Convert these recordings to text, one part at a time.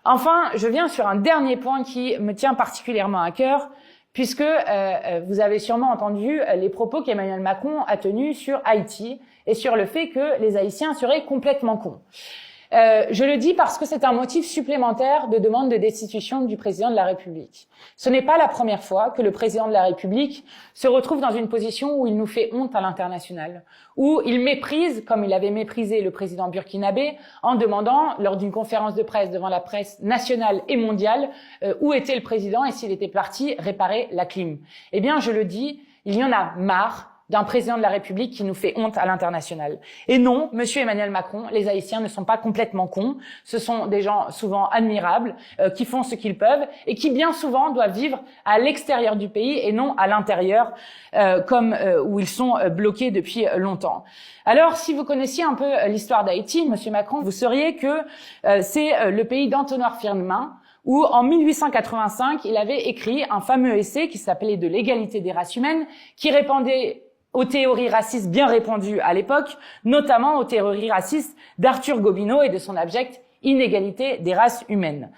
Enfin, je viens sur un dernier point qui me tient particulièrement à cœur, puisque vous avez sûrement entendu les propos qu'Emmanuel Macron a tenus sur Haïti et sur le fait que les Haïtiens seraient complètement cons. Je le dis parce que c'est un motif supplémentaire de demande de destitution du président de la République. Ce n'est pas la première fois que le président de la République se retrouve dans une position où il nous fait honte à l'international, où il méprise, comme il avait méprisé le président burkinabé, en demandant, lors d'une conférence de presse devant la presse nationale et mondiale, où était le président et s'il était parti réparer la clim. Eh bien, je le dis, il y en a marre d'un président de la République qui nous fait honte à l'international. Et non, monsieur Emmanuel Macron, les Haïtiens ne sont pas complètement cons. Ce sont des gens souvent admirables, qui font ce qu'ils peuvent et qui bien souvent doivent vivre à l'extérieur du pays et non à l'intérieur, où ils sont bloqués depuis longtemps. Alors, si vous connaissiez un peu l'histoire d'Haïti, monsieur Macron, vous sauriez que c'est le pays d'Antoine Firmin, où en 1885, il avait écrit un fameux essai qui s'appelait « De l'égalité des races humaines », qui répondait aux théories racistes bien répandues à l'époque, notamment aux théories racistes d'Arthur Gobineau et de son abjecte « Inégalité des races humaines ».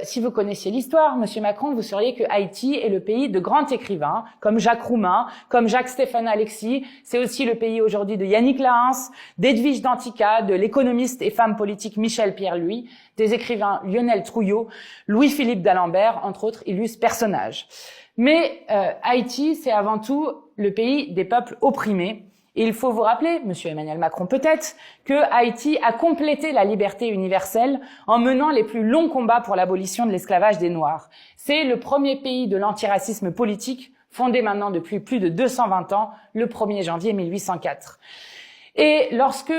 Si vous connaissiez l'histoire, monsieur Macron, vous sauriez que Haïti est le pays de grands écrivains, comme Jacques Roumain, comme Jacques-Stéphane Alexis. C'est aussi le pays aujourd'hui de Yannick Lahens, d'Edwige Danticat, de l'économiste et femme politique Michel Pierre-Louis, des écrivains Lionel Trouillot, Louis-Philippe d'Alembert, entre autres illustres personnages. Mais Haïti, c'est avant tout le pays des peuples opprimés. Et il faut vous rappeler, monsieur Emmanuel Macron peut-être, que Haïti a complété la liberté universelle en menant les plus longs combats pour l'abolition de l'esclavage des Noirs. C'est le premier pays de l'antiracisme politique, fondé maintenant depuis plus de 220 ans, le 1er janvier 1804. Et lorsque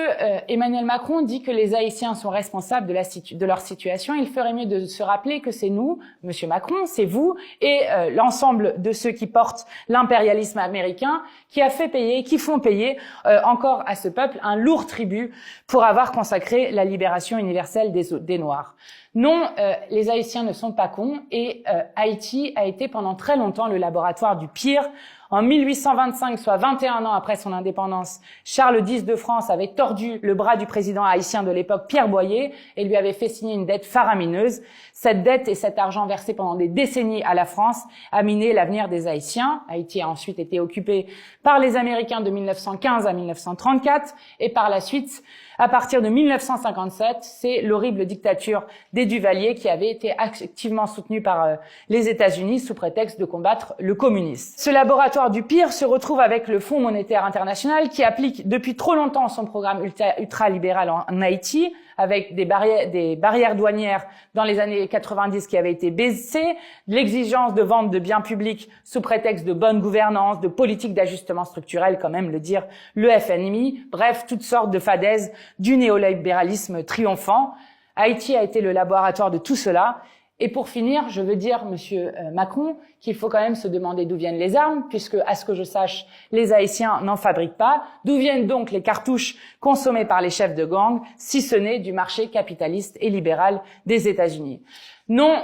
Emmanuel Macron dit que les Haïtiens sont responsables de leur situation, il ferait mieux de se rappeler que c'est nous, monsieur Macron, c'est vous et l'ensemble de ceux qui portent l'impérialisme américain qui font payer encore à ce peuple un lourd tribut pour avoir consacré la libération universelle des Noirs. Non, les Haïtiens ne sont pas cons et Haïti a été pendant très longtemps le laboratoire du pire. En 1825, soit 21 ans après son indépendance, Charles X de France avait tordu le bras du président haïtien de l'époque, Pierre Boyer, et lui avait fait signer une dette faramineuse. Cette dette et cet argent versé pendant des décennies à la France a miné l'avenir des Haïtiens. Haïti a ensuite été occupé par les Américains de 1915 à 1934, et par la suite, à partir de 1957, c'est l'horrible dictature des Duvalier qui avait été activement soutenue par les États-Unis sous prétexte de combattre le communisme. Ce laboratoire du pire se retrouve avec le Fonds monétaire international qui applique depuis trop longtemps son programme ultralibéral en Haïti, avec des barrières douanières dans les années 90 qui avaient été baissées, l'exigence de vente de biens publics sous prétexte de bonne gouvernance, de politique d'ajustement structurel, quand même le dire le FMI, bref, toutes sortes de fadaises du néolibéralisme triomphant. Haïti a été le laboratoire de tout cela. Et pour finir, je veux dire, monsieur Macron, qu'il faut quand même se demander d'où viennent les armes, puisque, à ce que je sache, les Haïtiens n'en fabriquent pas. D'où viennent donc les cartouches consommées par les chefs de gang, si ce n'est du marché capitaliste et libéral des États-Unis? Non,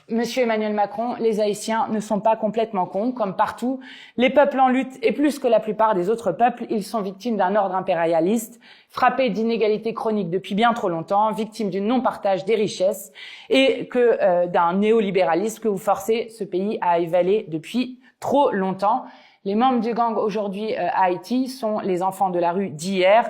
monsieur Emmanuel Macron, les Haïtiens ne sont pas complètement cons, comme partout. Les peuples en lutte, et plus que la plupart des autres peuples, ils sont victimes d'un ordre impérialiste, frappés d'inégalités chroniques depuis bien trop longtemps, victimes du non-partage des richesses et d'un néolibéralisme que vous forcez ce pays à avaler depuis trop longtemps. Les membres du gang aujourd'hui à Haïti sont les enfants de la rue d'hier,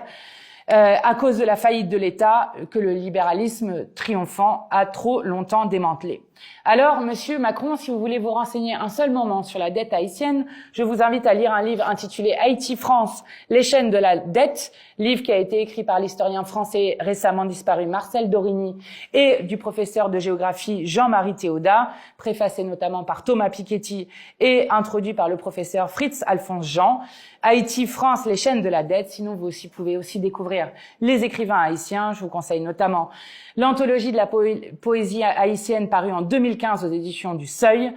à cause de la faillite de l'État que le libéralisme triomphant a trop longtemps démantelé. Alors, monsieur Macron, si vous voulez vous renseigner un seul moment sur la dette haïtienne, je vous invite à lire un livre intitulé « Haïti-France, les chaînes de la dette », livre qui a été écrit par l'historien français récemment disparu Marcel Dorigny et du professeur de géographie Jean-Marie Théodat, préfacé notamment par Thomas Piketty et introduit par le professeur Fritz-Alphonse Jean. Haïti-France, les chaînes de la dette. Sinon, vous pouvez aussi découvrir les écrivains haïtiens. Je vous conseille notamment l'anthologie de la poésie haïtienne parue en 2015 aux éditions du Seuil.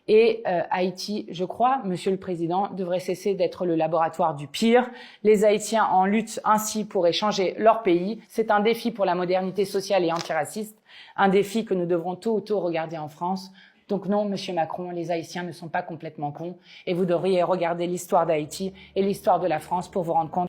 Et Haïti, je crois, monsieur le président, devrait cesser d'être le laboratoire du pire. Les Haïtiens en luttent ainsi pour échanger leur pays. C'est un défi pour la modernité sociale et antiraciste, un défi que nous devrons tôt ou tôt regarder en France. Donc non, monsieur Macron, les Haïtiens ne sont pas complètement cons et vous devriez regarder l'histoire d'Haïti et l'histoire de la France pour vous rendre compte